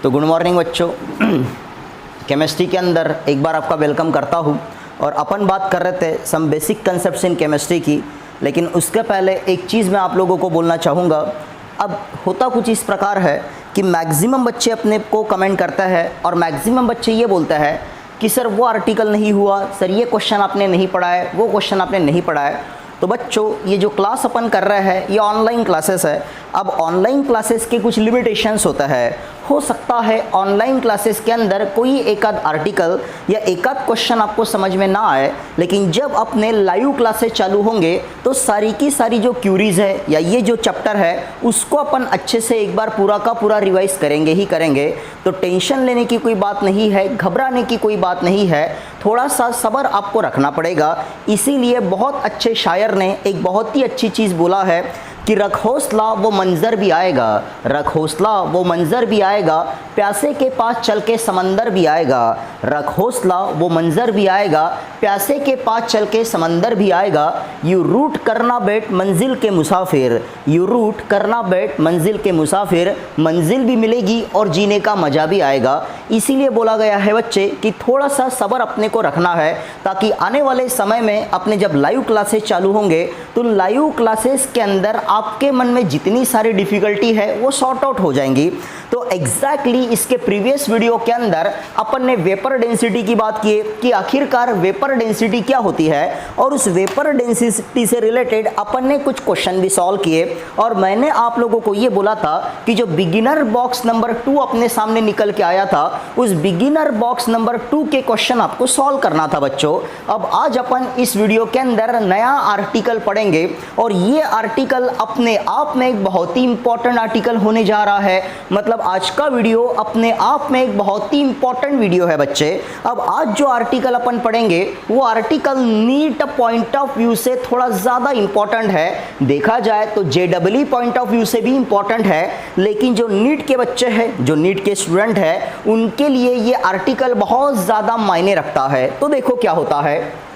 तो good morning बच्चों। Chemistry के अंदर एक बार आपका वेलकम करता हूँ। और अपन बात कर रहे थे some basic concepts in chemistry की, लेकिन उसके पहले एक चीज़ मैं आप लोगों को बोलना चाहूँगा। अब होता कुछ इस प्रकार है कि मैक्सिमम बच्चे अपने को कमेंट करते हैं और मैक्सिमम बच्चे ये बोलते हैं कि सर वो आर्टिकल नहीं हुआ, सर ये क्वेश्चन आपने नहीं पढ़ा है, वो क्वेश्चन आपने नहीं पढ़ा है। तो बच्चों ये जो क्लास अपन कर रहे हैं ये ऑनलाइन क्लासेस है। अब ऑनलाइन क्लासेस के कुछ लिमिटेशंस होता है। हो सकता है ऑनलाइन क्लासेस के अंदर कोई एक आध आर्टिकल या एक आध क्वेश्चन आपको समझ में ना आए, लेकिन जब अपने लाइव क्लासेस चालू होंगे तो सारी की सारी जो क्यूरीज है या ये जो चैप्टर है उसको अपन अच्छे से एक बार पूरा का पूरा रिवाइज करेंगे ही करेंगे। तो टेंशन लेने की कोई बात नहीं है, घबराने की कोई बात नहीं है, थोड़ा सा सब्र आपको रखना पड़ेगा। इसीलिए बहुत अच्छे शायर ने एक बहुत ही अच्छी चीज़ बोला है कि रख हौसला वो मंज़र भी आएगा, रख हौसला वो मंज़र भी आएगा, प्यासे के पास चल के समंदर भी आएगा। रख हौसला वो मंज़र भी आएगा, प्यासे के पास चल के समंदर भी आएगा। यू रूट करना बैठ मंजिल के मुसाफिर, यू रूट करना बैठ मंजिल के मुसाफिर, मंजिल भी मिलेगी और जीने का मज़ा भी आएगा। इसीलिए बोला गया है बच्चे कि थोड़ा सा सब्र अपने को रखना है, ताकि आने वाले समय में अपने जब लाइव क्लासेस चालू होंगे तो लाइव क्लासेस के अंदर आपके मन में जितनी सारी डिफ़िकल्टी है वो सॉर्ट आउट हो जाएंगी। तो एग्जैक्टली इसके प्रीवियस वीडियो के अंदर अपन ने वेपर डेंसिटी की बात की कि आखिरकार वेपर डेंसिटी क्या होती है, और उस वेपर डेंसिटी से रिलेटेड अपन ने कुछ क्वेश्चन भी सॉल्व किए। और मैंने आप लोगों को ये बोला था कि जो बिगिनर बॉक्स नंबर 2 अपने सामने निकल के आया था, उस बिगिनर बॉक्स नंबर 2 के क्वेश्चन आपको सॉल्व करना था बच्चों। अब आज अपन इस वीडियो के अंदर नया आर्टिकल पढ़ेंगे और ये आर्टिकल अपने आप में एक बहुत ही इंपॉर्टेंट आर्टिकल होने जा रहा है। मतलब आज का वीडियो अपने आप में एक बहुत ही इंपॉर्टेंट वीडियो है बच्चे। अब आज जो आर्टिकल अपन पढ़ेंगे वो article neat point of view से थोड़ा ज़्यादा इंपॉर्टेंट है। देखा जाए तो जेडब्ल्यू पॉइंट ऑफ व्यू से भी इंपॉर्टेंट है, लेकिन जो नीट के बच्चे हैं, जो नीट के स्टूडेंट हैं, उनके लिए ये आर्टिकल बहुत ज़्यादा मायने रखता है। तो देखो क्या होता है।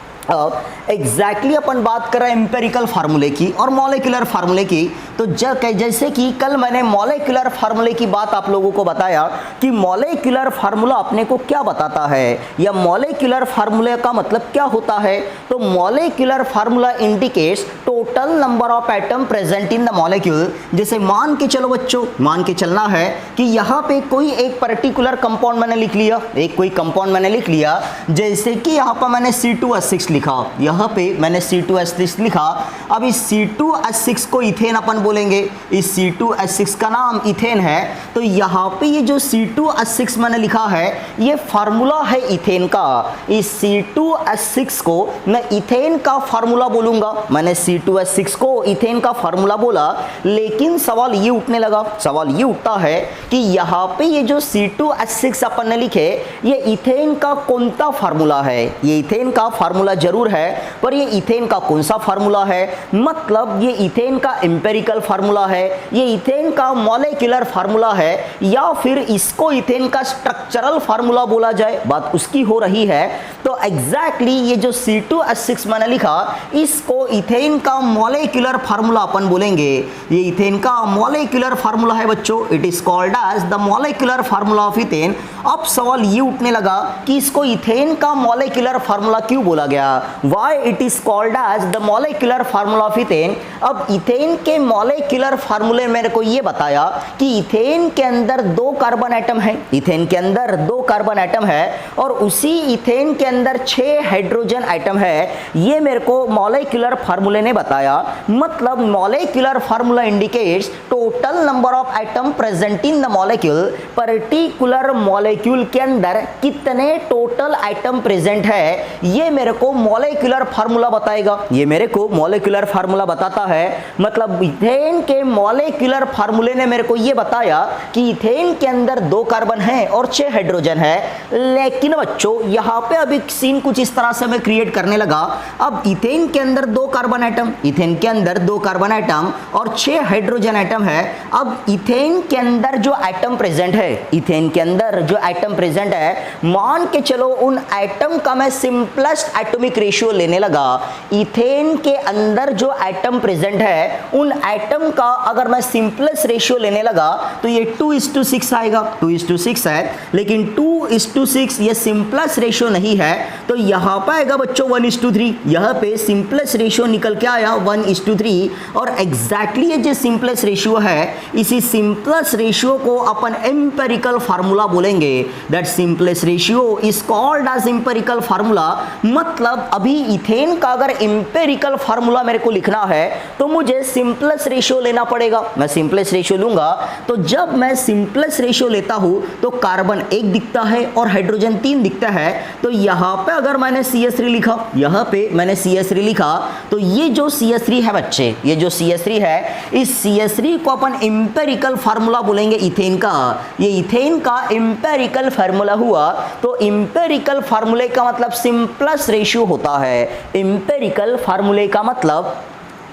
एग्जैक्टली अपन बात कर रहे हैं एम्पेरिकल फार्मूले की और मॉलिक्यूलर फार्मूले की। तो जैसे कि कल मैंने मॉलिक्यूलर फार्मूले की बात आप लोगों को बताया कि मॉलिक्यूलर फार्मूला अपने को क्या बताता है या मॉलिक्यूलर फार्मूले का मतलब क्या होता है। तो molecular formula indicates total number of atom present in the molecule. जैसे मान के चलो बच्चों, मान के चलना है कि यहाँ पे कोई एक पर्टिकुलर कंपाउंड मैंने लिख लिया, एक कोई कंपाउंड मैंने लिख लिया। जैसे कि यहाँ पर मैंने C2H6 लिखा, यहाँ पे मैंने C2H6 लिखा। अब इस C2H6 को इथेन अपन बोलेंगे, इस C2H6 का नाम इथेन है। तो यहाँ पे ये जो C2H6 मैंने लिखा है ये फार्मूला है इथेन का। इस C2H6 को मैं इथेन का फार्मूला बोलूंगा। मैंने C2H6 को इथेन का फार्मूला बोला, लेकिन सवाल ये उठने लगा, सवाल ये उठता है कि यहाँ पे ये जो C2H6 अपन ने लिखे ये इथेन का कौन सा फार्मूला है। ये इथेन का फार्मूला जरूर है, पर ये इथेन का कौन सा फार्मूला है, मतलब ये इथेन का एम्पेरिकल फार्मूला है, ये इथेन का मॉलिक्यूलर फार्मूला है, या फिर इसको इथेन का स्ट्रक्चरल फार्मूला बोला जाए, बात उसकी हो रही है। तो एग्जैक्टली ये जो C2H6 मैंने लिखा इसको इथेन का मॉलिक्यूलर फार्मूला अपन बोलेंगे। ये इथेन का मॉलिक्यूलर फार्मूला है बच्चों, it is called as the molecular formula of ethane. अब सवाल ये उठने लगा कि इसको इथेन का मॉलिक्यूलर फार्मूला क्यों बोला गया, why it is called as the molecular formula of ethane. अब इथेन के मॉलिक्यूलर फार्मूले मेरे को ये बताया कि इथेन के अंदर 2 कार्बन एटम है, इथेन के अंदर 2 कार्बन एटम है, और उसी इथेन के अंदर 6 हाइड्रोजन एटम है। ये मेरे को मॉलिक्यूलर फार्मूले ने बताया। मतलब molecular formula indicates total number of atom present in the molecule. Particular molecule के अंदर कितने टोटल एटम प्रेजेंट है ये मेरे को मॉलिक्यूलर फार्मूला बताएगा। ये मेरे को मॉलिक्यूलर फार्मूला बताता है। मतलब इथेन के मॉलिक्यूलर फार्मूले ने मेरे को ये बताया कि इथेन के अंदर 2 कार्बन है और 6 हाइड्रोजन है। लेकिन बच्चों यहाँ पे अभी सीन कुछ इस तरह से मैं क्रिएट करने लगा। अब इथेन के अंदर 2 कार्बन एटम, इथेन के अंदर अंदर 2 कार्बन एटम और 6 हाइड्रोजन एटम है। अब इथेन के अंदर जो एटम प्रेजेंट है, इथेन के अंदर जो एटम प्रेजेंट है, मान के चलो उन एटम का मैं सिंपलेस्ट एटॉमिक रेशियो लेने लगा। इथेन के अंदर जो एटम प्रेजेंट है उन एटम का अगर मैं सिंपलेस्ट रेशियो लेने लगा तो ये 2:6 आएगा, 2:6 है। लेकिन 2:6 ये सिंपलेस्ट रेशियो नहीं है, तो यहाँ पर आएगा बच्चों 1:3। यहाँ पे सिंपलेस्ट रेशियो निकल के आया 1:3। और एग्जैक्टली ये जो सिंपलेस्ट रेशियो है, इसी सिंपलेस्ट रेशियो को अपन एम्पिरिकल फार्मूला बोलेंगे। That simplest ratio is called as empirical formula. मतलब अभी इथेन का अगर एम्पिरिकल फार्मूला मेरे को लिखना है तो मुझे सिंपलेस्ट रेशियो लेना पड़ेगा। मैं सिंपलेस्ट रेशियो लूंगा तो जब मैं सिंपलेस्ट रेशियो लेता हूं तो कार्बन 1 दिखता है और हाइड्रोजन 3 दिखता है। तो यहां पे अगर मैंने CH3 लिखा, यहां पे मैंने CH3 लिखा, तो ये जो CH3 है बच्चे, ये जो CH3 है, इस CH3 को अपन एम्पिरिकल फार्मूला बोलेंगे इथेन का। ये इथेन का एम्पिरिकल फार्मूला हुआ। तो एम्पिरिकल फार्मूले का मतलब सिंपलेस्ट रेशियो होता है। एम्पिरिकल फार्मूले का मतलब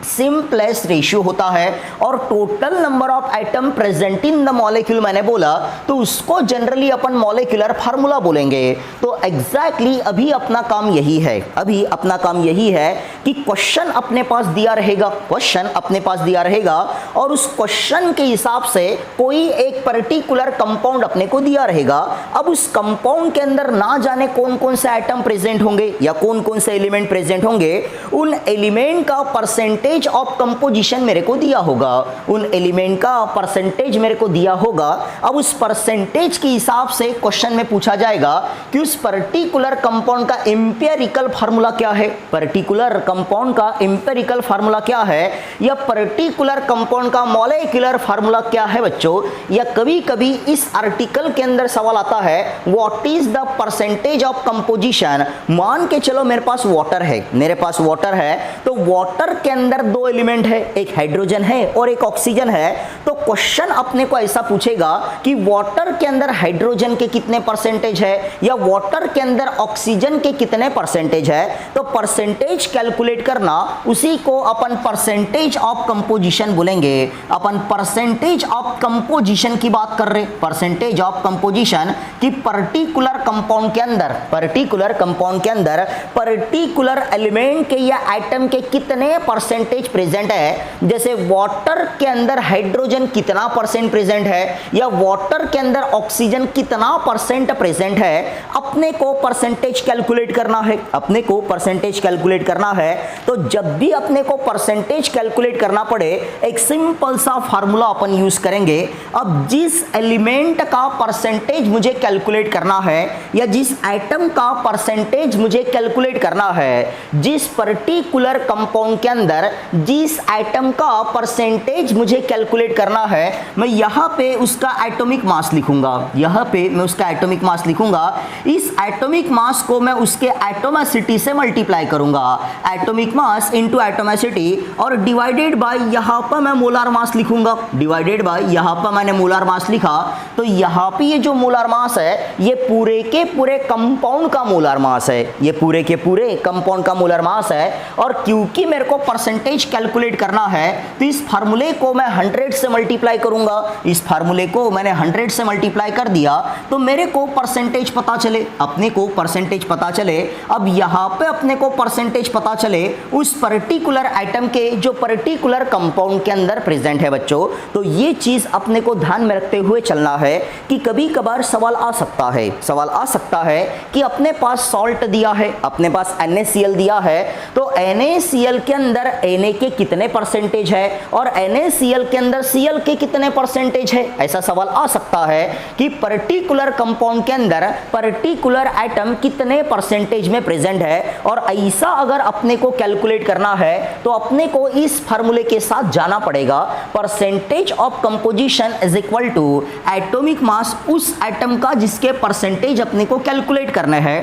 सिंपलेस्ट रेशियो होता है। और total number of atom present in the molecule मैंने बोला तो उसको जनरली अपन मॉलिक्यूलर फार्मूला बोलेंगे। तो एग्जैक्टली अभी अपना काम यही है, अभी अपना काम यही है कि क्वेश्चन अपने पास दिया रहेगा, क्वेश्चन अपने पास दिया रहेगा और उस क्वेश्चन के हिसाब से कोई एक पर्टिकुलर कंपाउंड अपने को दिया रहेगा। अब उस कंपाउंड के अंदर ना जाने कौन कौन से एटम प्रेजेंट होंगे या कौन कौन से एलिमेंट प्रेजेंट होंगे, उन एलिमेंट का परसेंटेज ऑफ कंपोजिशन मेरे को दिया होगा, उन एलिमेंट का परसेंटेज मेरे को दिया होगा। अब उस परसेंटेज के हिसाब से क्वेश्चन में पूछा जाएगा कि उस पर्टिकुलर कंपाउंड का एम्पिरिकल फार्मूला क्या है, पर्टिकुलर कंपाउंड का एम्पिरिकल फार्मूला क्या है, या पर्टिकुलर कंपाउंड का मॉलिक्यूलर फार्मूला क्या है बच्चों। या कभी कभी इस आर्टिकल के अंदर सवाल आता है what is the percentage of composition. मान के चलो मेरे पास वाटर है, मेरे पास वाटर है, तो वाटर के अंदर 2 एलिमेंट है, एक हाइड्रोजन है और एक ऑक्सीजन है। तो क्वेश्चन अपने को ऐसा पूछेगा कि वाटर के अंदर हाइड्रोजन के कितने परसेंटेज है या वाटर के अंदर ऑक्सीजन के कितने परसेंटेज है। तो परसेंटेज कैलकुलेट करना, उसी को अपन परसेंटेज ऑफ कंपोजिशन बोलेंगे। अपन परसेंटेज ऑफ कंपोजिशन की बात कर रहे, परसेंटेज ऑफ कंपोजिशन की पर्टिकुलर कंपाउंड के अंदर, पर्टिकुलर कंपाउंड के अंदर पर्टिकुलर एलिमेंट के या एटम के कितने परसेंटेज प्रेजेंट है। जैसे वाटर के अंदर हाइड्रोजन कितना परसेंट प्रेजेंट है या वाटर के अंदर ऑक्सीजन कितना परसेंट प्रेजेंट है, अपने को परसेंटेज कैलकुलेट करना है, अपने को परसेंटेज कैलकुलेट करना है। तो जब भी अपने को परसेंटेज कैलकुलेट करना पड़े, एक सिंपल सा फार्मूला अपन यूज करेंगे। अब जिस एलिमेंट का परसेंटेज मुझे कैलकुलेट करना है या जिस एटम का परसेंटेज मुझे कैलकुलेट करना है, जिस पर्टिकुलर कंपाउंड के अंदर जिस एटम का परसेंटेज मुझे कैलकुलेट करना है, मैं यहां पे उसका एटॉमिक मास लिखूंगा, यहां पे मैं उसका एटॉमिक मास लिखूंगा। इस एटॉमिक मास को मैं उसके एटोमिसिटी से मल्टीप्लाई करूंगा, एटॉमिक मास इनटू एटोमिसिटी, और डिवाइडेड बाय यहां पर मैं मोलार मास लिखूंगा, डिवाइडेड बाय यहां पर मैंने मोलार मास लिखा। तो यहां पे ये जो मोलार मास है ये पूरे के पूरे कंपाउंड का मोलार मास है, ये पूरे के पूरे कंपाउंड का मोलार मास है। और क्योंकि मेरे को परसेंटेज कैलकुलेट करना है तो इस फार्मूले को मैं 100 से मल्टीप्लाई करूंगा। इस फार्मूले को मैंने 100 से मल्टीप्लाई कर दिया तो मेरे को परसेंटेज पता चले, अपने को परसेंटेज पता चले। अब यहां पे अपने को परसेंटेज पता चले उस पर्टिकुलर आइटम के जो पर्टिकुलर कंपाउंड के अंदर प्रेजेंट है बच्चों। तो ये चीज अपने को ध्यान में रखते हुए चलना है कि कभी कभार सवाल आ सकता है, सवाल आ सकता है कि अपने पास सॉल्ट दिया है, अपने पास NaCl दिया है, तो NaCl के अंदर Na के कितने परसेंटेज है और NaCl के अंदर Cl के कितने परसेंटेज है। ऐसा सवाल आ सकता है कि पर्टिकुलर कंपाउंड के अंदर पर्टिकुलर एटम कितने परसेंटेज में प्रेजेंट है। और ऐसा अगर अपने को कैलकुलेट करना है तो अपने को इस फार्मूले के साथ जाना पड़ेगा। Percentage of composition is equal to atomic mass उस एटम का जिसके परसेंटेज अपने को कैलकुलेट करने हैं,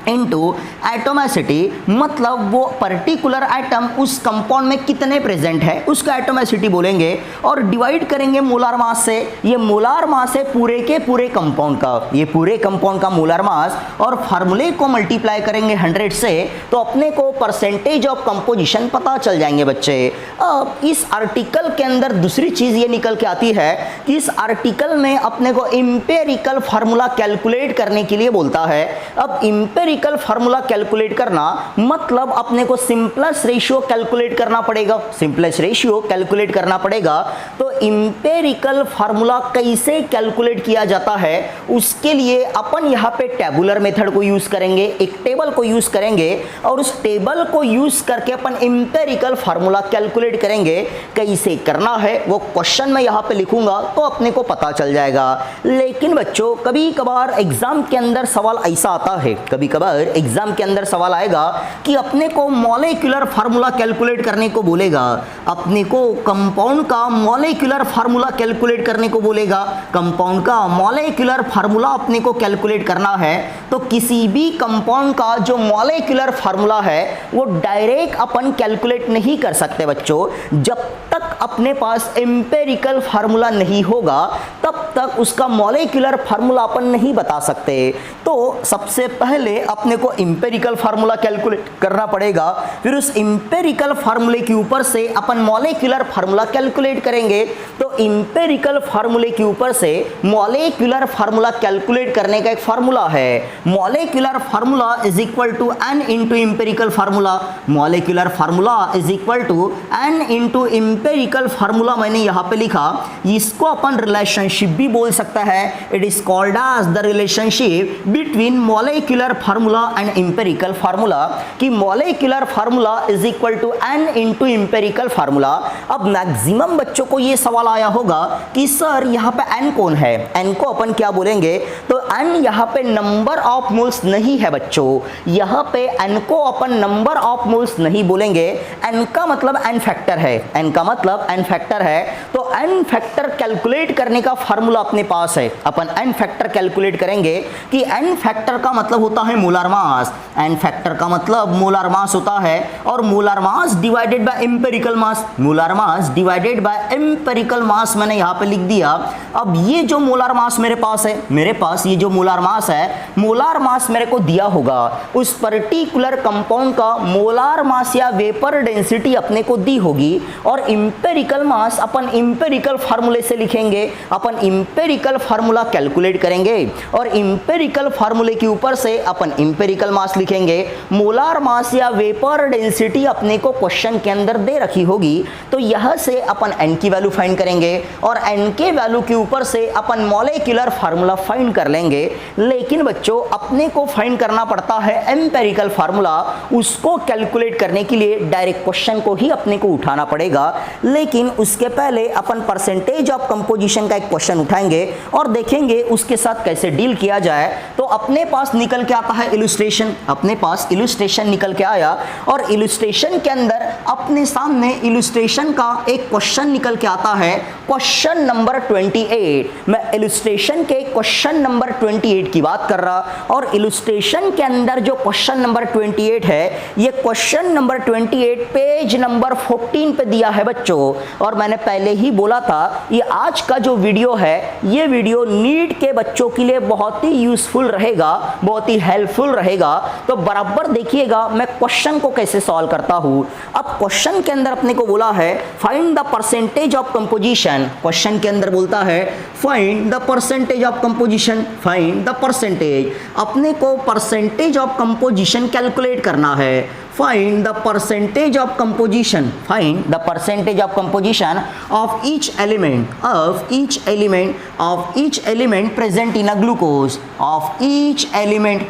इनटू एटोमेसिटी, मतलब वो पर्टिकुलर एटम उस कंपाउंड में कितने प्रेजेंट है उसको एटोमेसिटी बोलेंगे, और डिवाइड करेंगे मोलार मास से। ये मोलार मास है पूरे के पूरे कंपाउंड का, ये पूरे कंपाउंड का मोलार मास, और फार्मूले को मल्टीप्लाई करेंगे 100 से, तो अपने को परसेंटेज ऑफ कंपोजिशन पता चल जाएंगे बच्चे। अब इस आर्टिकल के अंदर दूसरी चीज ये निकल के आती है कि इस आर्टिकल में अपने को इंपेरिकल फार्मूला कैलकुलेट करने के लिए बोलता है। अब इंपेरिकल फार्मूला कैलकुलेट करना मतलब अपने को सिंपलेस्ट रेशियो कैलकुलेट करना पड़ेगा, सिंपलेस्ट रेशियो कैलकुलेट करना पड़ेगा। तो इंपेरिकल फार्मूला कैसे कैलकुलेट किया जाता है उसके लिए अपन यहाँ पे टेबुलर मेथड को यूज करेंगे, एक टेबल को यूज करेंगे, और उस टेबल को यूज करके अपन इंपेरिकल फार्मूला कैलकुलेट करेंगे। कैसे करना है वो क्वेश्चन में यहाँ पे लिखूंगा तो अपने को पता चल जाएगा। लेकिन बच्चों कभी कभार एग्जाम के अंदर सवाल ऐसा आता है, कभी कभार एग्जाम के अंदर सवाल आएगा कि अपने को मॉलिक्यूलर फार्मूला कैलकुलेट करने को बोलेगा, अपने को कंपाउंड का मॉलिक्यूलर फार्मूला कैलकुलेट करने को बोलेगा, कंपाउंड का मॉलिक्यूलर फार्मूला अपने को कैलकुलेट करना है। तो किसी भी कंपाउंड का जो मॉलिक्यूलर फार्मूला है वो डायरेक्ट अपन कैलकुलेट नहीं कर सकते बच्चों। जब तक अपने पास एम्पेरिकल फार्मूला नहीं होगा तब तक उसका मॉलिक्यूलर फार्मूला अपन नहीं बता सकते। तो सबसे पहले अपने को एम्पेरिकल फार्मूला कैलकुलेट करना पड़ेगा, फिर उस एम्पेरिकल फार्मूले के ऊपर से अपन मॉलिक्यूलर फार्मूला कैलकुलेट करेंगे। तो एम्पेरिकल फार्मूले के ऊपर से मॉलिक्यूलर फार्मूला कैलकुलेट करने का एक फार्मूला है, molecular formula is equal to n into empirical formula, molecular formula is equal to n into empirical formula मैंने यहाँ पे लिखा। इसको अपन रिलेशनशिप भी बोल सकता है, it is called as the relationship between molecular formula and empirical formula, कि molecular formula is equal to n into empirical formula. अब मैक्सिमम बच्चों को ये सवाल आया होगा कि सर यहाँ पे n कौन है, n को अपन क्या बोलेंगे, तो n यहाँ पे नंबर ऑफ मोल्स नहीं है बच्चों, यहाँ पे n को अपन नंबर ऑफ मोल्स नहीं बोलेंगे, n का मतलब n फैक्टर है, n का मतलब n फैक्टर है। तो n फैक्टर कैलकुलेट करने का फार्मूला अपने पास है, अपन n फैक्टर कैलकुलेट करेंगे कि n फैक्टर का मतलब होता है मोलार मास, n फैक्टर का मतलब मोलार मास होता है, और molar mass divided by empirical mass, molar mass divided by empirical मास मैंने यहाँ पे लिख दिया। अब ये जो मोलार मास मेरे पास है, मेरे पास ये जो मोलार मास है, मोलार मास मेरे को दिया होगा, उस पर्टिकुलर कंपाउंड का मोलार मास या वेपर डेंसिटी अपने को दी होगी, और एम्पेरिकल मास अपन एम्पेरिकल फार्मूले से लिखेंगे, अपन एम्पेरिकल फार्मूला कैलकुलेट करेंगे, और एम्पेरिकल फार्मूले के ऊपर से अपन एम्पेरिकल मास लिखेंगे। मोलार मास या वेपर डेंसिटी अपने को क्वेश्चन के अंदर दे रखी होगी, तो यह से अपन n की वैल्यू फाइंड करेंगे, और n के वैल्यू के ऊपर से अपन मॉलिक्यूलर फार्मूला फाइंड कर लेंगे। लेकिन बच्चों अपने को फाइंड करना पड़ता है एम्पेरिकल फार्मूला, उसको कैलकुलेट करने के लिए डायरेक्ट क्वेश्चन को ही अपने को उठाना पड़ेगा। लेकिन उसके पहले अपन परसेंटेज ऑफ कंपोजिशन का एक क्वेश्चन उठाएंगे और देखेंगे उसके साथ कैसे डील किया जाए। तो अपने पास निकल के आता है इलस्ट्रेशन, अपने पास इलस्ट्रेशन निकल के आया, और इलस्ट्रेशन के अंदर अपने सामने इलस्ट्रेशन का एक क्वेश्चन निकल के आता है, क्वेश्चन नंबर 28। मैं इलस्ट्रेशन के क्वेश्चन नंबर 28 की बात कर रहा, और इलस्ट्रेशन के अंदर जो क्वेश्चन नंबर 28 है, ये क्वेश्चन नंबर 28 पेज नंबर 14 पे दिया है बच्चों। और मैंने पहले ही बोला था ये आज का जो वीडियो है, ये वीडियो नीट के बच्चों के लिए बहुत ही यूजफुल रहेगा, बहुत ही हेल्पफुल रहेगा। तो बराबर देखिएगा मैं क्वेश्चन को कैसे सॉल्व करता हूं। अब क्वेश्चन के अंदर अपने को बोला है find the percentage of composition, question के अंदर बोलता है find the percentage of composition, find the percentage, अपने को परसेंटेज ऑफ कंपोजिशन कैलकुलेट करना है। Find the percentage of composition, find the percentage of composition of each element, of each element, of each element present in a glucose, of each element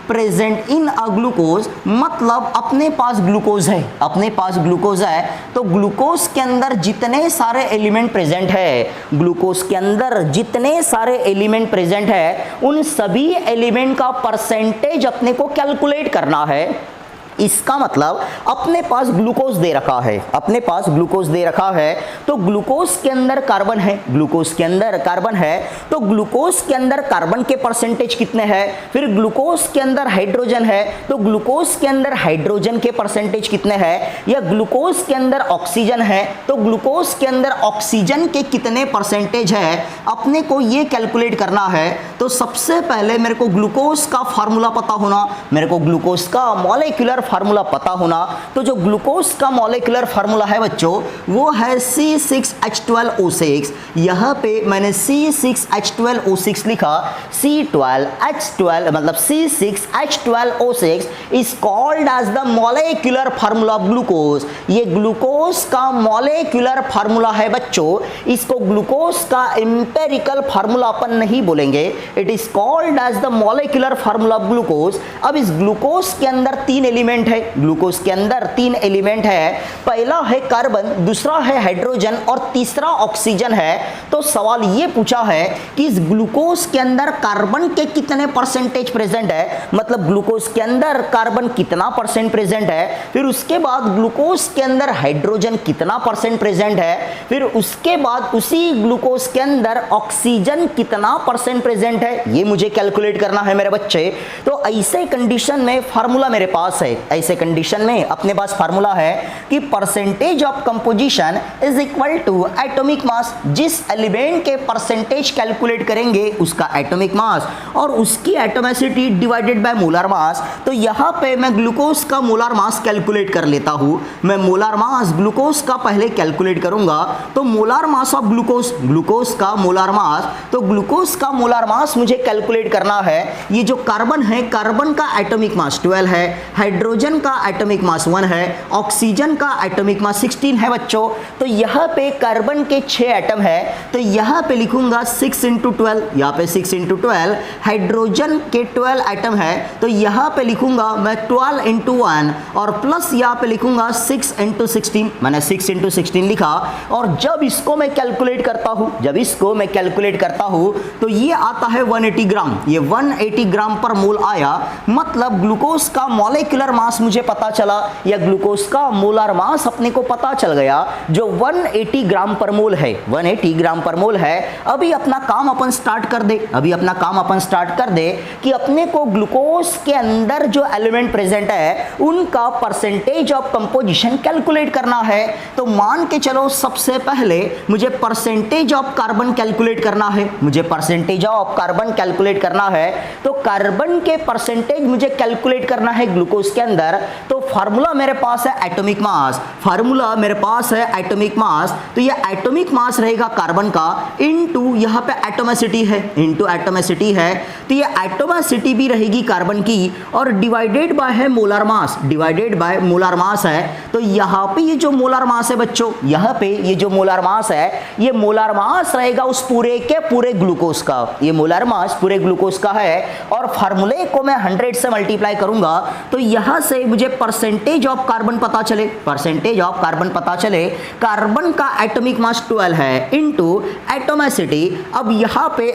present in a glucose। मतलब अपने पास glucose है, अपने पास glucose है, तो glucose के अंदर जितने सारे एलिमेंट प्रेजेंट है, ग्लूकोज के अंदर जितने सारे एलिमेंट प्रेजेंट है, उन सभी एलिमेंट का परसेंटेज अपने को कैलकुलेट करना है। इसका मतलब अपने पास ग्लूकोज दे रखा है, अपने पास ग्लूकोज दे रखा है, तो ग्लूकोज के अंदर कार्बन है, ग्लूकोज के अंदर कार्बन है, तो ग्लूकोज के अंदर कार्बन के परसेंटेज कितने हैं, फिर ग्लूकोज के अंदर हाइड्रोजन है, तो ग्लूकोज के अंदर हाइड्रोजन के परसेंटेज कितने हैं, या ग्लूकोज के अंदर ऑक्सीजन है, तो ग्लूकोज के अंदर ऑक्सीजन के कितने परसेंटेज है, अपने को ये कैलकुलेट करना है। तो सबसे पहले मेरे को ग्लूकोज का फार्मूला पता होना, मेरे को ग्लूकोज का मॉलिक्यूलर फार्मूला पता होना। तो जो ग्लूकोज का मॉलिक्यूलर फार्मूला है बच्चों वो है C6H12O6। यहाँ पे मैंने C6H12O6 लिखा, C12H12 मतलब C6H12O6 is called as the molecular formula of glucose. ये ग्लूकोज का मॉलिक्यूलर फार्मूला है बच्चों, इसको ग्लूकोज का एम्पिरिकल फार्मूला अपन नहीं बोलेंगे, it is called as the molecular formula of glucose. अब इस ग्लूकोज के अंदर तीन एलिमेंट है, ग्लूकोज के अंदर तीन एलिमेंट है, पहला है कार्बन, दूसरा है हाइड्रोजन और तीसरा ऑक्सीजन है। तो सवाल ये पूछा है कि इस ग्लूकोज के अंदर कार्बन के कितने परसेंटेज प्रेजेंट है, मतलब ग्लूकोज के अंदर कार्बन कितना परसेंट प्रेजेंट है, फिर उसके बाद ग्लूकोज के अंदर हाइड्रोजन कितना परसेंट प्रेजेंट है, फिर उसके बाद उसी ग्लूकोज के अंदर ऑक्सीजन कितना परसेंट प्रेजेंट है, ये मुझे कैलकुलेट करना है मेरे बच्चे। तो ऐसे कंडीशन में फार्मूला मेरे पास है, ऐसे कंडीशन में अपने पास फार्मूला है कि percentage of composition is equal to atomic mass. जिस एलिमेंट के परसेंटेज कैलकुलेट करेंगे उसका एटॉमिक मास और उसकी atomicity divided by molar mass. तो यहां पे मैं ग्लूकोज का मोलर मास कैलकुलेट कर लेता हूं। मैं मोलर मास ग्लूकोज का पहले कैलकुलेट करूंगा, तो molar mass of glucose, glucose का मोलर मास, तो ग्लूकोज का मोलर मास मुझे कैलकुलेट करना है। ये जो कार्बन है, कार्बन का एटॉमिक मास 12 है, हाइड्रोजन का एटॉमिक मास 1 है, ऑक्सीजन का एटॉमिक मास 16 है बच्चों। तो यहाँ पे कार्बन के 6 एटम है, तो यहाँ पे लिखूंगा 6 × 12, यहाँ पे 6 × 12। हाइड्रोजन के 12 एटम है, तो यहाँ पे लिखूंगा मैं 12 × 1 और प्लस यहाँ पे लिखूंगा 6 × 16। मैंने 6 × 16 लिखा और जब इसको मैं कैलकुलेट करता हूँ, जब इसको मैं कैलकुलेट करता हूँ तो ये आता है 180 ग्राम, ये 180 ग्राम पर मोल आया। मतलब ग्लूकोज का मॉलिक्यूलर मास मुझे पता चला या ग्लूकोज का मोलर मास अपने को पता चल गया जो 180 ग्राम पर मोल है, 180 ग्राम पर मोल है। अभी अपना काम अपन स्टार्ट कर दे, अभी अपना काम अपन स्टार्ट कर दे कि अपने को ग्लूकोज के अंदर जो एलिमेंट प्रेजेंट है उनका परसेंटेज ऑफ कंपोजिशन कैलकुलेट करना है। तो मान के चलो सबसे पहले मुझे परसेंटेज ऑफ कार्बन कैलकुलेट करना है, मुझे परसेंटेज ऑफ कार्बन कैलकुलेट करना है। तो कार्बन के परसेंटेज मुझे कैलकुलेट करना है ग्लूकोज के अंदर। तो फार्मूला मेरे पास है एटॉमिक मास, फार्मूला मेरे पास है एटॉमिक मास। तो ये एटॉमिक मास रहेगा कार्बन का इनटू यहाँ पे एटोमिसिटी है, इनटू एटोमिसिटी है, तो ये एटोमिसिटी भी रहेगी कार्बन की और डिवाइडेड बाय है molar mass, divided by molar mass है। तो यहाँ पे ये जो मोलर मास है बच्चों, यहाँ पे ये जो मोलर मास है, ये मोलर मास रहेगा उस पूरे के पूरे ग्लूकोज का, ये मोलर मास पूरे ग्लूकोज का है। और फार्मूले को मैं 100 से मल्टीप्लाई करूंगा तो यहां से मुझे परसेंटेज ऑफ कार्बन पता चले, परसेंटेज ऑफ कार्बन पता चले। कार्बन का एटॉमिक मास 12 है इनटू एटोमिसिटी। अब यहां पे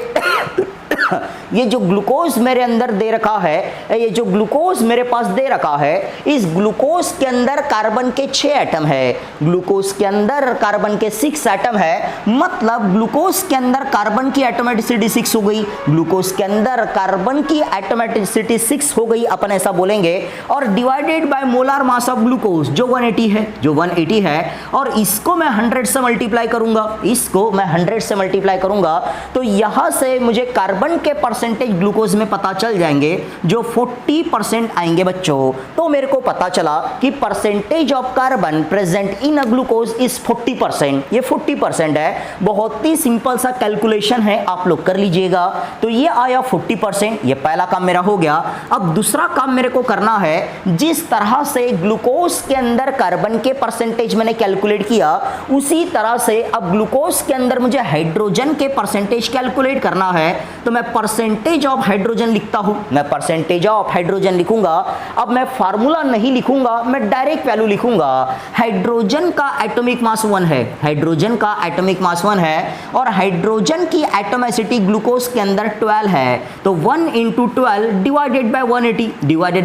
ये जो ग्लूकोज मेरे अंदर दे रखा है, ये जो ग्लूकोज मेरे पास दे रखा है, इस ग्लूकोज के अंदर कार्बन के 6 एटम है, ग्लूकोज के अंदर कार्बन के 6 एटम है। मतलब ग्लूकोज के अंदर कार्बन की एटोमेटिसिटी 6 हो गई, ग्लूकोज के अंदर कार्बन की एटोमेटिसिटी 6 हो गई, अपन ऐसा बोलेंगे। और divided by molar mass of glucose जो 180 है, जो 180 है, और इसको मैं 100 से मल्टीप्लाई करूंगा, इसको मैं 100 से मल्टीप्लाई करूंगा तो यहां से मुझे कार्बन के परसेंटेज ग्लूकोज में पता चल जाएंगे जो 40% आएंगे बच्चों। तो मेरे को पता चला कि percentage of carbon present in a glucose is 40%, ये 40% है। बहुत ही सिंपल सा कैलकुलेशन है, आप लोग कर लीजिएगा। तो ये आया 40%, ये पहला काम मेरा हो गया। अब दूसरा काम मेरे को करना है, जिस तरह से ग्लूकोज के अंदर कार्बन के परसेंटेज मैंने कैलकुलेट किया उसी तरह से अब ग्लूकोज के अंदर मुझे हाइड्रोजन के परसेंटेज कैलकुलेट करना है। तो मैं परसेंटेज ऑफ हाइड्रोजन लिखता हूं, मैं परसेंटेज ऑफ हाइड्रोजन लिखूंगा। अब मैं फार्मूला नहीं लिखूंगा, मैं डायरेक्ट वैल्यू लिखूंगा। हाइड्रोजन का एटॉमिक मास 1 है, हाइड्रोजन का एटॉमिक मास 1 है और हाइड्रोजन की एटोमिसिटी ग्लूकोज के अंदर 12 है, तो 1 × 12 डिवाइडेड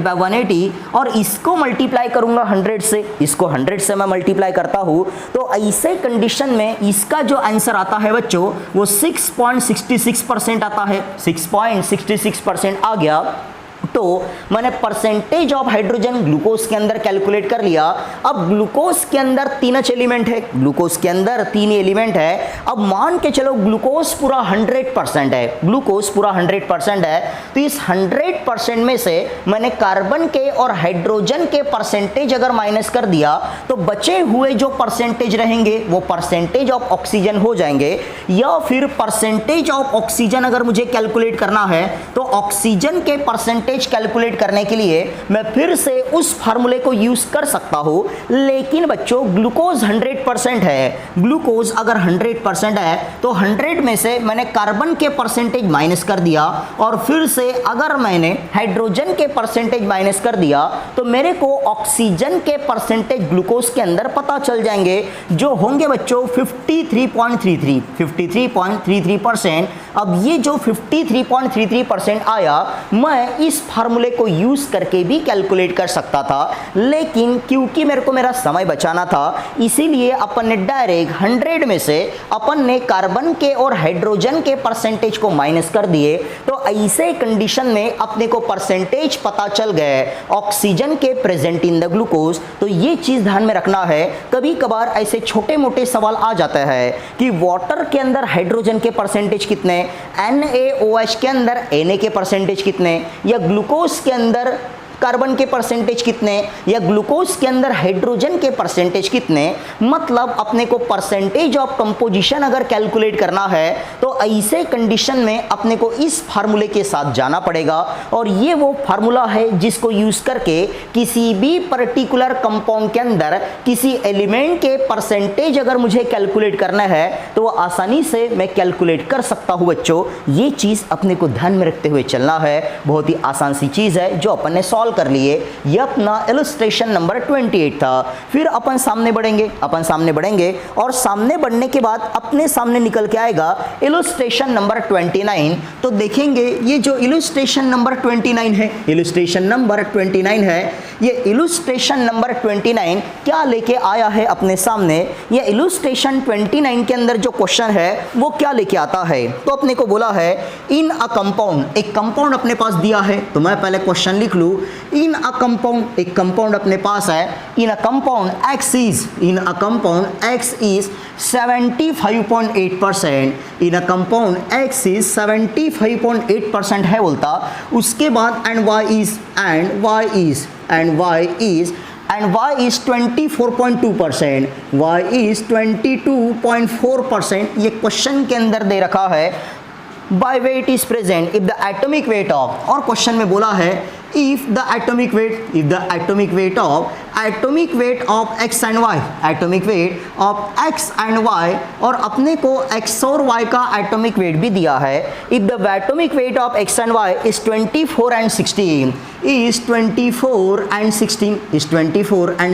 बाय 180 और इसको मल्टीप्लाई करूंगा 100 से, इसको 100 से मैं मल्टीप्लाई करता हूं, तो ऐसे कंडीशन में इसका जो आंसर आता है बच्चों वो 6.66% आता है, 6.66% आ गया। तो मैंने परसेंटेज ऑफ हाइड्रोजन ग्लूकोज के अंदर कैलकुलेट कर लिया। अब ग्लूकोज के अंदर 3 एलिमेंट है, ग्लूकोज के अंदर 3 एलिमेंट है। अब मान के चलो ग्लूकोज पूरा 100% है, ग्लूकोज पूरा 100% है, तो इस 100% में से मैंने कार्बन के और हाइड्रोजन के परसेंटेज अगर माइनस कर दिया तो बचे हुए जो परसेंटेज रहेंगे वो परसेंटेज ऑफ ऑक्सीजन हो जाएंगे। या फिर परसेंटेज ऑफ ऑक्सीजन अगर मुझे कैलकुलेट करना है तो ऑक्सीजन के परसेंटेज कैलकुलेट करने के लिए मैं फिर से उस फार्मूले को यूज कर सकता हूं, लेकिन बच्चों ग्लूकोज 100% है, ग्लूकोज अगर 100% है तो 100 में से मैंने कार्बन के परसेंटेज माइनस कर दिया और फिर से अगर मैंने हाइड्रोजन के परसेंटेज माइनस कर दिया तो मेरे को ऑक्सीजन के परसेंटेज ग्लूकोज के अंदर पता चल जाएंगे, जो होंगे बच्चों 53.33%। अब ये जो 53.33% आया मैं इस फार्मूले को यूज करके भी कैलकुलेट कर सकता था, लेकिन क्योंकि मेरे को मेरा समय बचाना था इसीलिए अपन ने डायरेक्ट 100 में से अपन ने कार्बन के और हाइड्रोजन के परसेंटेज को माइनस कर दिए। तो ऐसे कंडीशन में अपने को परसेंटेज पता चल गए ऑक्सीजन के प्रेजेंट इन द ग्लूकोज। तो ये चीज ध्यान में रखना है, कभी कभार ऐसे छोटे मोटे सवाल आ जाता है कि वाटर के अंदर हाइड्रोजन के परसेंटेज कितने, NaOH के अंदर Na के परसेंटेज कितने, या ग्लूकोज के अंदर कार्बन के परसेंटेज कितने, या ग्लूकोज के अंदर हाइड्रोजन के परसेंटेज कितने। मतलब अपने को परसेंटेज ऑफ कंपोजिशन अगर कैलकुलेट करना है तो ऐसे कंडीशन में अपने को इस फार्मूले के साथ जाना पड़ेगा। और ये वो फार्मूला है जिसको यूज करके किसी भी पर्टिकुलर कंपाउंड के अंदर किसी एलिमेंट के परसेंटेज अगर मुझे कैलकुलेट करना है तो आसानी से मैं कैलकुलेट कर सकता हूं। बच्चों ये चीज अपने को ध्यान में रखते हुए चलना है, बहुत ही आसान सी चीज है जो अपन ने सॉल्व कर लिए। ये अपना इलस्ट्रेशन नंबर 28 था। फिर अपन सामने बढ़ेंगे और सामने बढ़ने के बाद अपने सामने निकल के आएगा इलस्ट्रेशन नंबर 29। तो देखेंगे ये जो इलस्ट्रेशन नंबर 29 है, इलस्ट्रेशन नंबर 29 है, ये इलस्ट्रेशन नंबर 29 क्या लेके आया है अपने सामने। ये इलस्ट्रेशन 29 के अंदर जो क्वेश्चन है वो क्या लेके आता है, तो अपने को बोला है इन अ कंपाउंड, एक कंपाउंड अपने पास दिया है। तो मैं पहले क्वेश्चन लिख लूं, इन अ कंपाउंड, एक कंपाउंड अपने पास है, in a compound X is, in a compound X is 75.8%, in a compound X is 75.8% है बोलता। उसके बाद and Y is 24.2%, Y is 22.4%। ये क्वेश्चन के अंदर दे रखा है by weight is present if the atomic weight of, और क्वेश्चन में बोला है if the atomic weight of x and y, atomic weight of x and y, और अपने को x और y का atomic weight भी दिया है। if the atomic weight of x and y is 24 and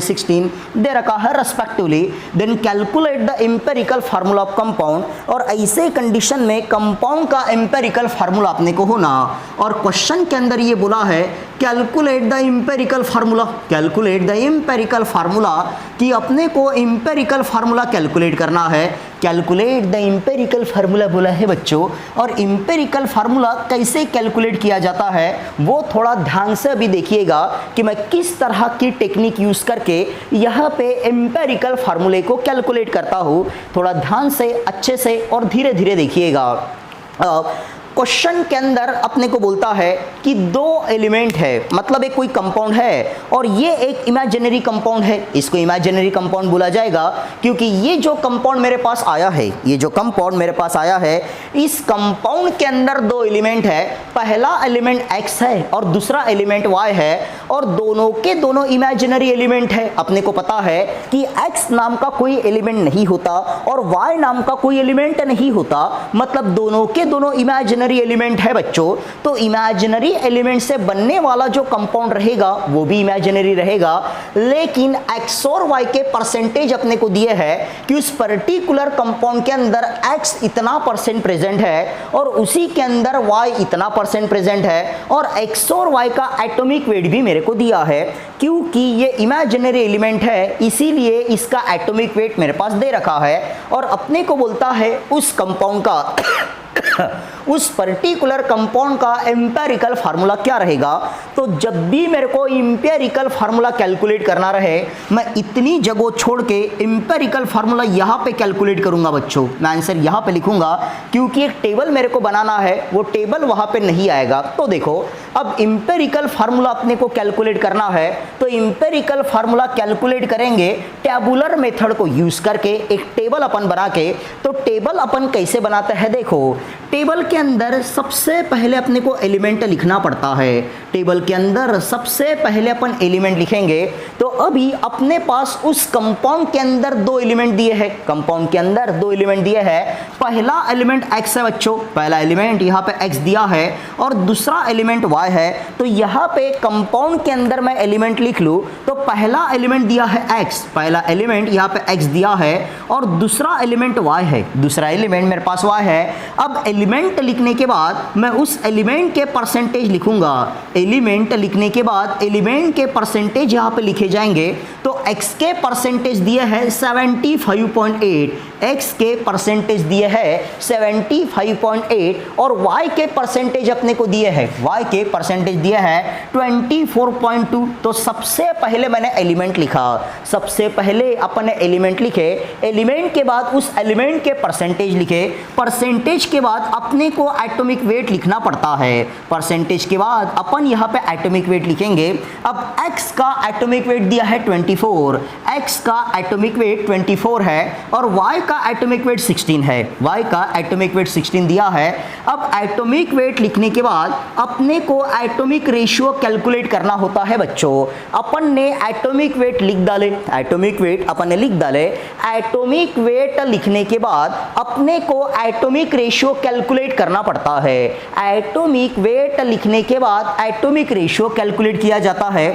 16 दे रखा है respectively, then calculate the empirical formula of compound। और ऐसे कंडीशन में कंपाउंड का एम्पेरिकल फार्मूला अपने को होना। और क्वेश्चन के अंदर ये बोला है कैलकुलेट द एम्पेरिकल फार्मूला, कि अपने को एम्पेरिकल फार्मूला कैलकुलेट करना है। कैलकुलेट द एम्पेरिकल फार्मूला बोला है बच्चों, और एम्पेरिकल फार्मूला कैसे कैलकुलेट किया जाता है वो थोड़ा ध्यान से अभी देखिएगा कि मैं किस तरह की टेक्निक यूज करके यहाँ पे एम्पेरिकल फार्मूले को कैलकुलेट करता हूँ। थोड़ा ध्यान से, अच्छे से और धीरे धीरे देखिएगा। क्वेश्चन के अंदर अपने को बोलता है कि 2 एलिमेंट है, मतलब एक कोई कंपाउंड है और ये एक इमेजिनरी कंपाउंड है। इसको इमेजिनरी कंपाउंड बोला जाएगा क्योंकि ये जो कंपाउंड मेरे पास आया है, इस कंपाउंड के अंदर 2 एलिमेंट है। पहला एलिमेंट x है और दूसरा एलिमेंट y है, और दोनों के दोनों इमेजिनरी एलिमेंट है। अपने को पता है कि x नाम का कोई एलिमेंट नहीं होता और y नाम का कोई एलिमेंट नहीं होता, मतलब दोनों के दोनों इमेजिनरी इमेजिनरी एलिमेंट है बच्चों, तो इमेजिनरी एलिमेंट से बनने वाला जो कंपाउंड रहेगा वो भी इमेजिनरी रहेगा, लेकिन x और y के परसेंटेज अपने को दिए है कि उस पर्टिकुलर कंपाउंड के अंदर x इतना परसेंट प्रेजेंट है और उसी के अंदर y इतना परसेंट प्रेजेंट है, और x और y का एटॉमिक वेट भी मेरे को दिया है। क्योंकि ये इमेजिनरी एलिमेंट है इसीलिए इसका एटॉमिक वेट मेरे पास दे रखा है, और अपने को बोलता है उस कंपाउंड का उस पर्टिकुलर कंपाउंड का एम्पेरिकल फार्मूला क्या रहेगा। तो जब भी मेरे को एम्पेरिकल फार्मूला कैलकुलेट करना रहे, मैं इतनी जगह छोड़ के एम्पेरिकल फार्मूला यहाँ पे कैलकुलेट करूंगा बच्चों। मैं आंसर यहाँ पे लिखूंगा क्योंकि एक टेबल मेरे को बनाना है, वो टेबल वहाँ पे नहीं आएगा। तो देखो, अब एम्पेरिकल फार्मूला अपने को कैलकुलेट करना है, तो एम्पेरिकल फार्मूला कैलकुलेट करेंगे टेबुलर मेथड को यूज करके, एक टेबल अपन बना के। तो टेबल अपन कैसे बनाते हैं, देखो टेबल के अंदर सबसे पहले अपने को एलिमेंट लिखना पड़ता है। टेबल के अंदर सबसे पहले अपन एलिमेंट लिखेंगे। तो अभी अपने पास उस कंपाउंड के अंदर दो एलिमेंट दिए हैं, कंपाउंड के अंदर दो एलिमेंट दिए हैं। पहला एलिमेंट x है बच्चों, पहला एलिमेंट यहाँ पे x दिया है और दूसरा एलिमेंट y है। तो यहाँ पे कंपाउंड के अंदर मैं एलिमेंट लिख लूँ तो पहला एलिमेंट दिया है x, पहला एलिमेंट यहाँ पे x दिया है और दूसरा एलिमेंट y है, दूसरा एलिमेंट मेरे पास y है। अब एलिमेंट लिखने के बाद मैं उस एलिमेंट के परसेंटेज लिखूंगा। एलिमेंट लिखने के बाद एलिमेंट के परसेंटेज यहाँ पे लिखे जाएंगे। तो x के परसेंटेज दिए है 75.8, x के परसेंटेज दिए है 75.8 और y के परसेंटेज अपने को दिए है, y के परसेंटेज दिए है 24.2। तो सबसे पहले मैंने एलिमेंट लिखा, सबसे पहले अपन ने एलिमेंट लिखे, एलिमेंट के बाद उस एलिमेंट के परसेंटेज लिखे, परसेंटेज के बाद अपने को एटॉमिक वेट लिखना पड़ता है, परसेंटेज के बाद अपन यहाँ पे एटॉमिक वेट लिखेंगे। अब x का एटॉमिक वेट दिया है 24, x का एटॉमिक वेट 24 है और y का एटॉमिक वेट 16 है, y का एटॉमिक वेट 16 दिया है। अब एटॉमिक वेट लिखने के बाद अपने को एटॉमिक रेशियो कैलकुलेट करना होता है बच्चों। अपन ने एटॉमिक वेट लिख डाले, एटॉमिक वेट अपन ने लिख डाले। एटॉमिक वेट लिखने के बाद अपने को एटॉमिक रेशियो कैलकुलेट करना पड़ता है। एटॉमिक वेट लिखने के बाद एटॉमिक रेशियो कैलकुलेट किया जाता है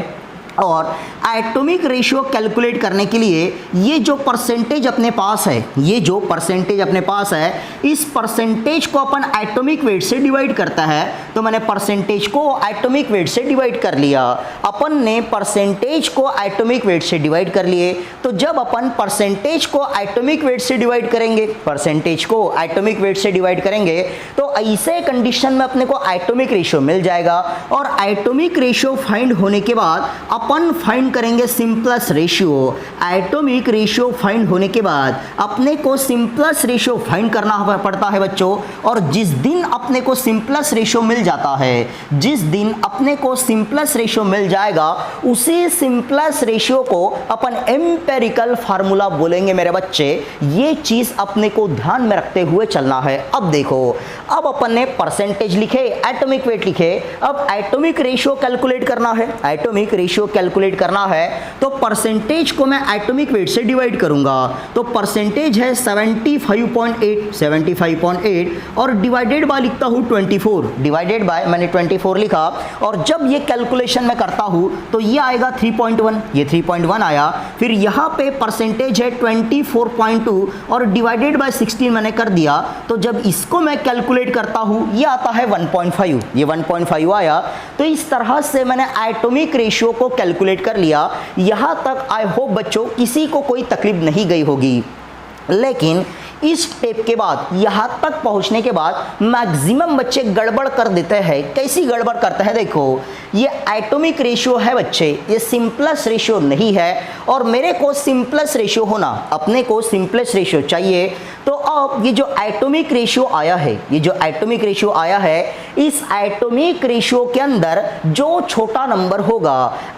और एटॉमिक रेशियो कैलकुलेट करने के लिए ये जो परसेंटेज अपने पास है, ये जो परसेंटेज अपने पास है, इस परसेंटेज को अपन एटॉमिक वेट से डिवाइड करता है। तो मैंने परसेंटेज को एटॉमिक वेट से डिवाइड कर लिया, अपन ने परसेंटेज को एटॉमिक वेट से डिवाइड कर लिए। तो जब अपन परसेंटेज को एटॉमिक वेट से डिवाइड करेंगे, परसेंटेज को एटॉमिक वेट से डिवाइड करेंगे तो ऐसे कंडीशन में अपने को एटॉमिक रेशियो मिल जाएगा। और एटॉमिक रेशियो फाइंड होने के बाद अपन फाइंड करेंगे simplest ratio. Atomic ratio find होने के बाद अपने को सिंपलेस्ट रेशियो फाइंड करना पड़ता है बच्चों। और जिस दिन अपने को सिंपलेस्ट रेशियो मिल जाता है, जिस दिन अपने को सिंपलेस्ट रेशियो मिल जाएगा, उसी सिंपलेस्ट रेशियो को अपन एम्पेरिकल फार्मूला बोलेंगे मेरे बच्चे। ये चीज अपने को ध्यान में रखते हुए चलना है। अब देखो, अब अपन ने परसेंटेज लिखे, एटॉमिक वेट लिखे, अब एटॉमिक रेशियो कैलकुलेट करना है, एटॉमिक रेशियो कैलकुलेट करना है। तो परसेंटेज को मैं एटॉमिक वेट से डिवाइड करूंगा। तो परसेंटेज है 75.8, 75.8 और डिवाइडेड बाय लिखता हूं 24, डिवाइडेड बाय मैंने 24 लिखा। और जब ये कैलकुलेशन मैं करता हूं तो ये आएगा 3.1, ये 3.1 आया। फिर यहाँ पे परसेंटेज है 24.2 और डिवाइडेड बाय 16 मैंने कर दिया। तो जब इसको मैं कैलकुलेट करता हूं ये आता है 1.5, ये 1.5 आया। तो इस तरह से मैंने एटॉमिक रेशियो को कैलकुलेट कर लिया। यहां तक आई होप बच्चों किसी को कोई तकलीफ नहीं गई होगी। लेकिन इस स्टेप के बाद, यहां तक पहुंचने के बाद मैक्सिमम बच्चे गड़बड़ कर देते हैं। कैसी गड़बड़ करते हैं, देखो ये एटॉमिक रेशियो है बच्चे, ये सिंपलेस्ट रेशियो नहीं है और मेरे को सिंपलेस्ट रेशियो होना, अपने को सिंपलेस्ट रेशियो चाहिए। तो अब ये जो एटॉमिक रेशियो आया है, ये जो एटॉमिक रेशियो आया है, इस एटॉमिक रेशियो के अंदर जो छोटा नंबर होगा,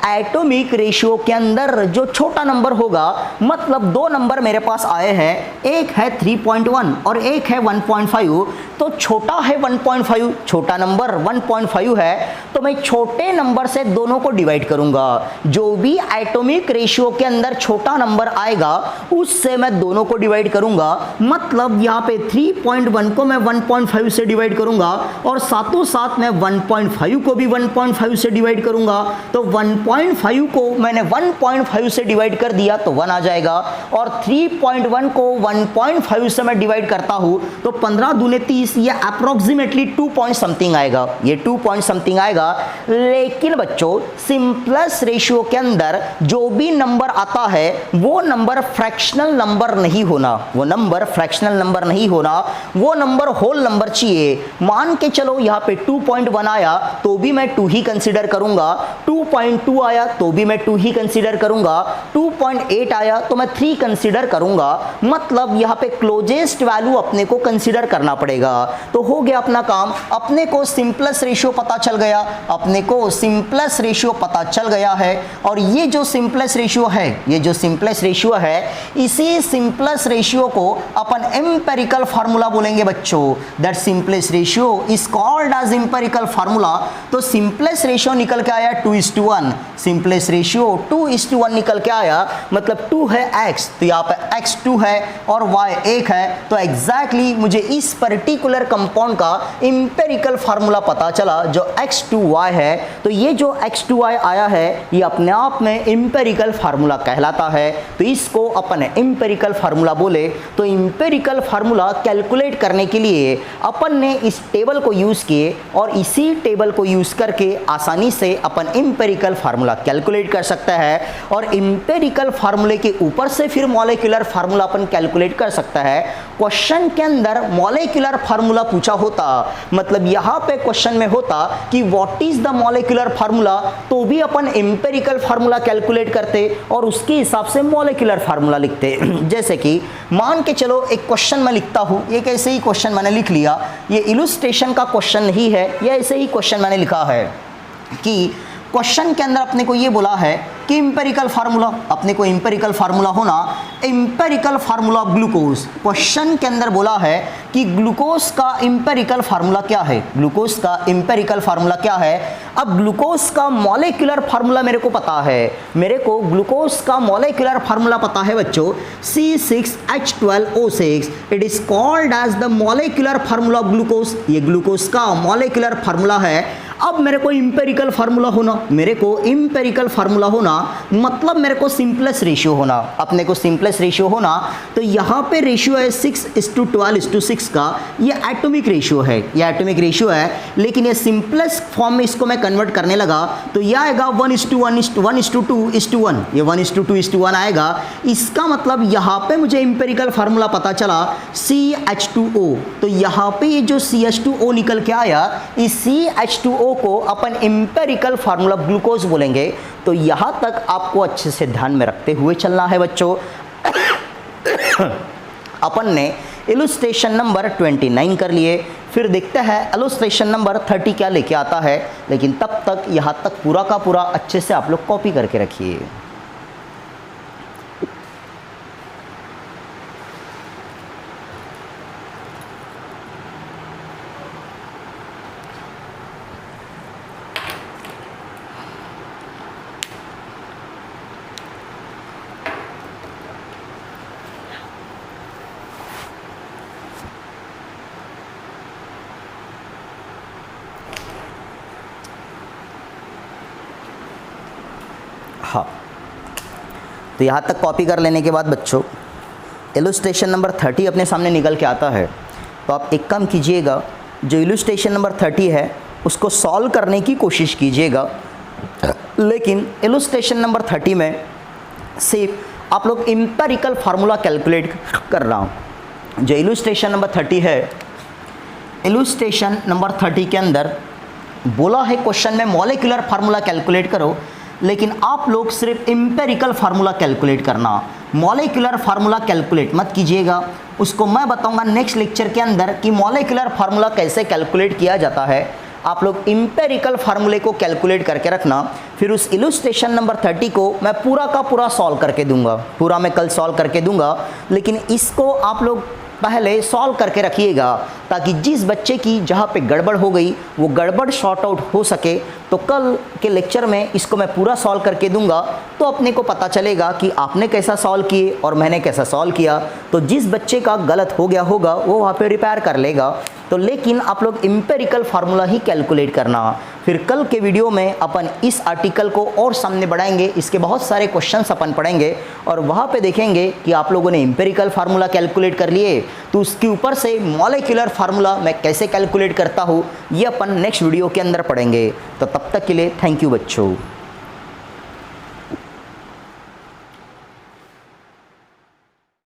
एटॉमिक रेशियो के अंदर जो छोटा नंबर होगा, मतलब दो नंबर मेरे पास आए हैं, एक है 3.1 और एक है 1.5। तो छोटा है 1.5, छोटा नंबर 1.5 है, तो मैं छोटे नंबर से दोनों को डिवाइड करूंगा। जो भी एटॉमिक रेशियो के अंदर छोटा नंबर आएगा उससे मैं दोनों को डिवाइड करूंगा। मतलब मतलब यहाँ पे 3.1 को मैं 1.5 से डिवाइड करूंगा और साथों साथ मैं 1.5 को भी 1.5 से डिवाइड करूंगा। तो 1.5 को मैंने 1.5 से डिवाइड कर दिया तो 1 आ जाएगा, और 3.1 को 1.5 से मैं डिवाइड करता हूँ तो 15 दूने 30, ये अप्रोक्सीमेटली 2 पॉइंट समथिंग आएगा, ये 2 पॉइंट समथिंग आएगा। लेकिन बच्चों सिंपलेस्ट रेशियो के अंदर जो भी नंबर आता है वो नंबर फ्रैक्शनल नंबर नहीं होना, वो नंबर फ्रैक्शनल नंबर नहीं होना, वो नंबर होल नंबर चाहिए। मान के चलो यहाँ पे 2.1 आया तो भी मैं 2 ही कंसीडर करूंगा, 2.2 आया तो भी मैं 2 ही कंसीडर करूंगा, 2.8 आया तो मैं 3 कंसीडर करूंगा। मतलब यहाँ पे क्लोजेस्ट वैल्यू अपने को कंसीडर करना पड़ेगा। तो हो गया अपना काम, अपने को सिंपलेस्ट रेशियो पता चल गया, अपने को सिंपलेस्ट रेशियो पता चल गया है। और ये जो सिंपलेस्ट रेशियो है, ये जो सिंपलेस्ट रेशियो है, इसी सिंपलेस्ट रेशियो को अपन एम्पिरिकल फार्मूला बोलेंगे बच्चों। That simplest ratio is called as empirical formula. तो सिंपलेस्ट रेशियो निकल के आया 2:1, सिंपलेस्ट रेशियो 2:1 निकल के आया, मतलब 2 है x, तो यहाँ पे x 2 है और y 1 है। तो एग्जैक्टली मुझे इस पर्टिकुलर कंपाउंड का एम्पिरिकल फार्मूला पता चला जो x2y है। तो ये जो x2y आया है ये अपने आप में एम्पिरिकल फार्मूला कहलाता है। तो इसको अपन एम्पिरिकल फार्मूला बोले। तो एम्पिरिकल फार्मूला कैलकुलेट करने के लिए अपन ने इस टेबल को यूज किए और इसी टेबल को यूज करके आसानी से अपन एम्पिरिकल फार्मूला कैलकुलेट कर सकता है। और एम्पिरिकल फार्मूले के ऊपर से फिर मॉलिक्यूलर फार्मूला अपन कैलकुलेट कर सकता है। क्वेश्चन के अंदर मॉलिक्यूलर फार्मूला पूछा होता, मतलब यहाँ पे क्वेश्चन में होता कि what is the molecular formula, तो भी अपन एम्पिरिकल फार्मूला कैलकुलेट करते और उसके हिसाब से मॉलिक्यूलर फार्मूला लिखते। जैसे कि मान के चलो एक क्वेश्चन मैं लिखता हूँ, एक ऐसे ही क्वेश्चन मैंने लिख लिया, ये इलस्ट्रेशन का क्वेश्चन नहीं है, ये ऐसे ही क्वेश्चन मैंने लिखा है कि क्वेश्चन के अंदर अपने को ये बोला है कि एम्पिरिकल फार्मूला, अपने को एम्पिरिकल फार्मूला होना, एम्पिरिकल फार्मूला ग्लूकोज। क्वेश्चन के अंदर बोला है कि ग्लूकोज का एम्पिरिकल फार्मूला क्या है, ग्लूकोज का एम्पिरिकल फार्मूला क्या है। अब ग्लूकोज का मॉलिक्यूलर फार्मूला मेरे को पता है, मेरे को ग्लूकोज का मॉलिक्यूलर फार्मूला पता है बच्चों, C6H12O6। It is called as the molecular formula glucose, ये ग्लूकोज का मॉलिक्यूलर फार्मूला है। अब मेरे को एम्पिरिकल फार्मूला होना, मेरे को एम्पिरिकल फार्मूला होना मतलब मेरे को सिंपलेस्ट रेशियो होना, अपने को सिंपलेस्ट रेशियो होना। तो यहाँ पे रेशियो है 6:12:6 का, ये एटॉमिक रेशियो है, ये एटॉमिक रेशियो है। लेकिन ये सिंपलेस्ट फॉर्म में इसको मैं कन्वर्ट करने लगा तो यह आएगा 1:1:1:2:1, ये 1:2:1 आएगा। इसका मतलब यहाँ पे मुझे एम्पिरिकल फार्मूला पता चला CH2O। तो यहाँ पे ये जो CH2O निकल के आया, इस CH2O को अपन एम्पिरिकल फार्मूला ग्लूकोज बोलेंगे। तो यहां तक आपको अच्छे से ध्यान में रखते हुए चलना है बच्चों। अपन ने इलस्ट्रेशन नंबर 29 कर लिए, फिर देखते हैं इलस्ट्रेशन नंबर 30 क्या लेके आता है। लेकिन तब तक यहां तक पूरा का पूरा अच्छे से आप लोग कॉपी करके रखिए। हाँ, तो यहाँ तक कॉपी कर लेने के बाद बच्चों इलस्ट्रेशन नंबर 30 अपने सामने निकल के आता है। तो आप एक काम कीजिएगा, जो इलस्ट्रेशन नंबर 30 है उसको सॉल्व करने की कोशिश कीजिएगा। लेकिन इलस्ट्रेशन नंबर 30 में सिर्फ आप लोग एम्पिरिकल फार्मूला कैलकुलेट कर रहा हूँ। जो इलस्ट्रेशन नंबर 30 है, इलस्ट्रेशन नंबर 30 के अंदर बोला है क्वेश्चन में मॉलिक्यूलर फार्मूला कैलकुलेट करो, लेकिन आप लोग सिर्फ एम्पिरिकल फार्मूला कैलकुलेट करना, मॉलिक्यूलर फार्मूला कैलकुलेट मत कीजिएगा। उसको मैं बताऊंगा नेक्स्ट लेक्चर के अंदर कि मॉलिक्यूलर फार्मूला कैसे कैलकुलेट किया जाता है। आप लोग एम्पिरिकल फार्मूले को कैलकुलेट करके रखना। फिर उस इलस्ट्रेशन नंबर 30 को मैं पूरा का पूरा सॉल्व करके दूंगा, पूरा मैं कल सॉल्व करके दूंगा। लेकिन इसको आप लोग पहले सॉल्व करके रखिएगा ताकि जिस बच्चे की जहाँ पे गड़बड़ हो गई वो गड़बड़ शॉर्ट आउट हो सके। तो कल के लेक्चर में इसको मैं पूरा सॉल्व करके दूंगा, तो अपने को पता चलेगा कि आपने कैसा सॉल्व किए और मैंने कैसा सॉल्व किया। तो जिस बच्चे का गलत हो गया होगा वो वहाँ पे रिपेयर कर लेगा। तो लेकिन आप लोग एम्पिरिकल फार्मूला ही कैलकुलेट करना। फिर कल के वीडियो में अपन इस आर्टिकल को और सामने बढ़ाएंगे, इसके बहुत सारे क्वेश्चंस अपन पढ़ेंगे और वहाँ पे देखेंगे कि आप लोगों ने एम्पिरिकल फार्मूला कैलकुलेट कर लिए, तो उसके ऊपर से मॉलिक्यूलर फार्मूला मैं कैसे कैलकुलेट करता हूँ ये अपन नेक्स्ट वीडियो के अंदर पढ़ेंगे। तो तब तक के लिए थैंक यू बच्चों।